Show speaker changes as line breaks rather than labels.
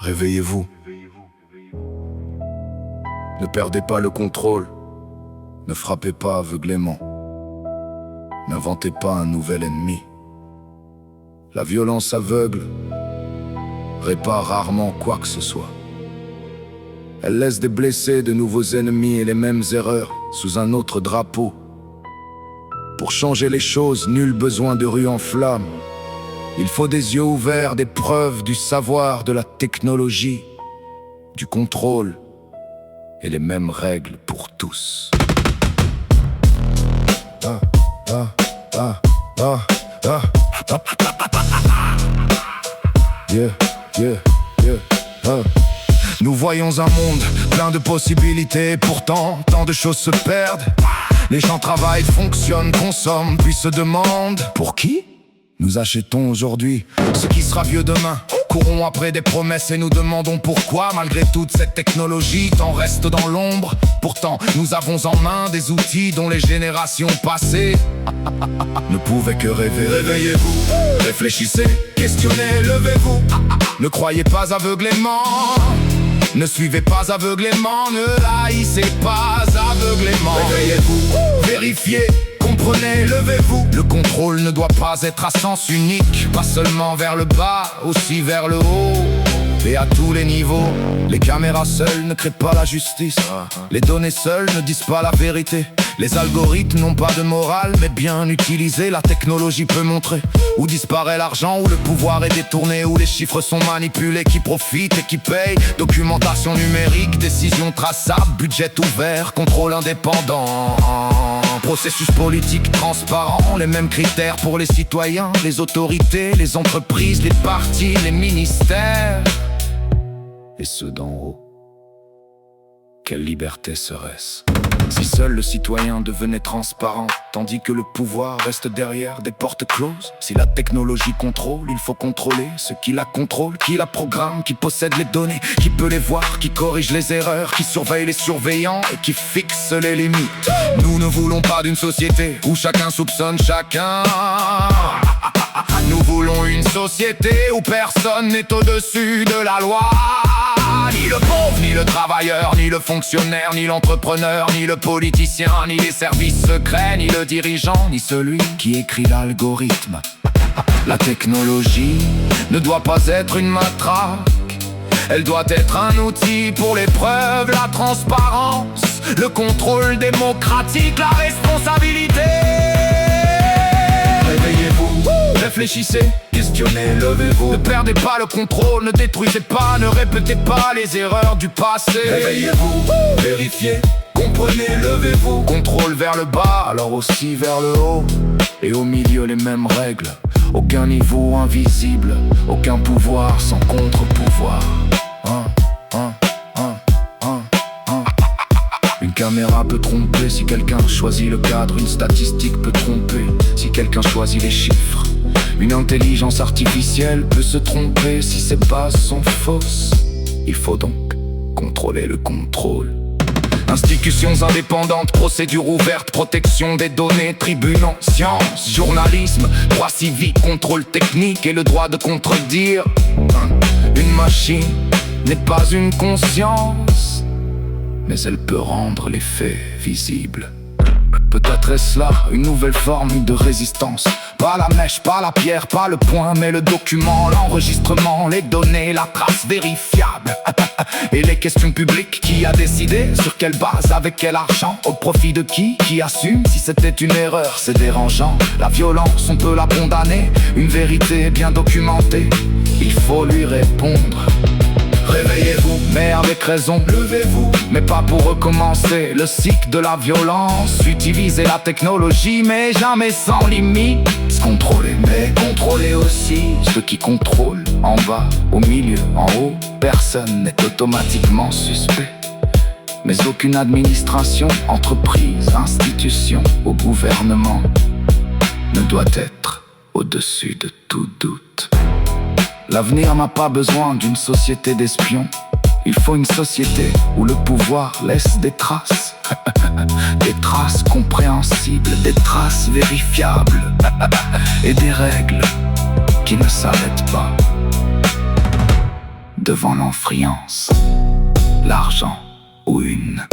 Réveillez-vous. Ne perdez pas le contrôle. Ne frappez pas aveuglément. N'inventez pas un nouvel ennemi. La violence aveugle répare rarement quoi que ce soit. Elle laisse des blessés, de nouveaux ennemis et les mêmes erreurs sous un autre drapeau. Pour changer les choses, nul besoin de rues en flammes. Il faut des yeux ouverts, des preuves, du savoir, de la technologie, du contrôle et les mêmes règles pour tous. Nous voyons un monde plein de possibilités, pourtant tant de choses se perdent. Les gens travaillent, fonctionnent, consomment, puis se demandent pour qui nous achetons aujourd'hui ce qui sera vieux demain. Courons après des promesses et nous demandons pourquoi, malgré toute cette technologie, tant reste dans l'ombre. Pourtant, nous avons en main des outils dont les générations passées ne pouvaient que rêver. Réveillez-vous, réfléchissez, questionnez, levez-vous. Ne croyez pas aveuglément, ne suivez pas aveuglément, ne haïssez pas aveuglément. Réveillez-vous, vérifiez, comprenez, levez-vous. Le contrôle ne doit pas être à sens unique, pas seulement vers le bas, aussi vers le haut. Et à tous les niveaux, les caméras seules ne créent pas la justice. Les données seules ne disent pas la vérité. Les algorithmes n'ont pas de morale, mais bien utilisés, la technologie peut montrer où disparaît l'argent, où le pouvoir est détourné, où les chiffres sont manipulés, qui profitent et qui payent. Documentation numérique, décision traçable, budget ouvert, contrôle indépendant. Processus politique transparent, les mêmes critères pour les citoyens, les autorités, les entreprises, les partis, les ministères et ceux d'en haut. Quelle liberté serait-ce si seul le citoyen devenait transparent, tandis que le pouvoir reste derrière des portes closes? Si la technologie contrôle, il faut contrôler ceux qui la contrôlent, qui la programment, qui possède les données, qui peut les voir, qui corrige les erreurs, qui surveille les surveillants et qui fixe les limites. Nous ne voulons pas d'une société où chacun soupçonne chacun. Nous voulons une société où personne n'est au-dessus de la loi. Ni le pauvre, ni le travailleur, ni le fonctionnaire, ni l'entrepreneur, ni le politicien, ni les services secrets, ni le dirigeant, ni celui qui écrit l'algorithme. La technologie ne doit pas être une matraque. Elle doit être un outil pour les preuves, la transparence, le contrôle démocratique, la responsabilité. Réveillez-vous, réfléchissez, questionnez, levez-vous. Ne perdez pas le contrôle, ne détruisez pas, ne répétez pas les erreurs du passé. Réveillez-vous, vérifiez, comprenez, levez-vous. Contrôle vers le bas, alors aussi vers le haut. Et au milieu les mêmes règles. Aucun niveau invisible, aucun pouvoir sans contre-pouvoir. Une caméra peut tromper si quelqu'un choisit le cadre. Une statistique peut tromper si quelqu'un choisit les chiffres. Une intelligence artificielle peut se tromper si ses bases sont fausses. Il faut donc contrôler le contrôle. Institutions indépendantes, procédures ouvertes, protection des données, tribunaux, science, journalisme, droit civique, contrôle technique et le droit de contredire. Une machine n'est pas une conscience, mais elle peut rendre les faits visibles. Peut-être est-ce là une nouvelle forme de résistance. Pas la mèche, pas la pierre, pas le point, mais le document, l'enregistrement, les données, la trace vérifiable. Et les questions publiques, qui a décidé, sur quelle base, avec quel argent, au profit de qui assume si c'était une erreur, c'est dérangeant. La violence, on peut la condamner, une vérité bien documentée, il faut lui répondre. Réveillez-vous, mais avec raison, levez-vous. Mais pas pour recommencer le cycle de la violence. Utilisez la technologie, mais jamais sans limite. Contrôlez, mais contrôlez aussi ceux qui contrôlent. En bas, au milieu, en haut, personne n'est automatiquement suspect. Mais aucune administration, entreprise, institution ou gouvernement ne doit être au-dessus de tout doute. L'avenir n'a pas besoin d'une société d'espions. Il faut une société où le pouvoir laisse des traces. Des traces compréhensibles, des traces vérifiables. Et des règles qui ne s'arrêtent pas de devant l'enfriance, l'argent ou une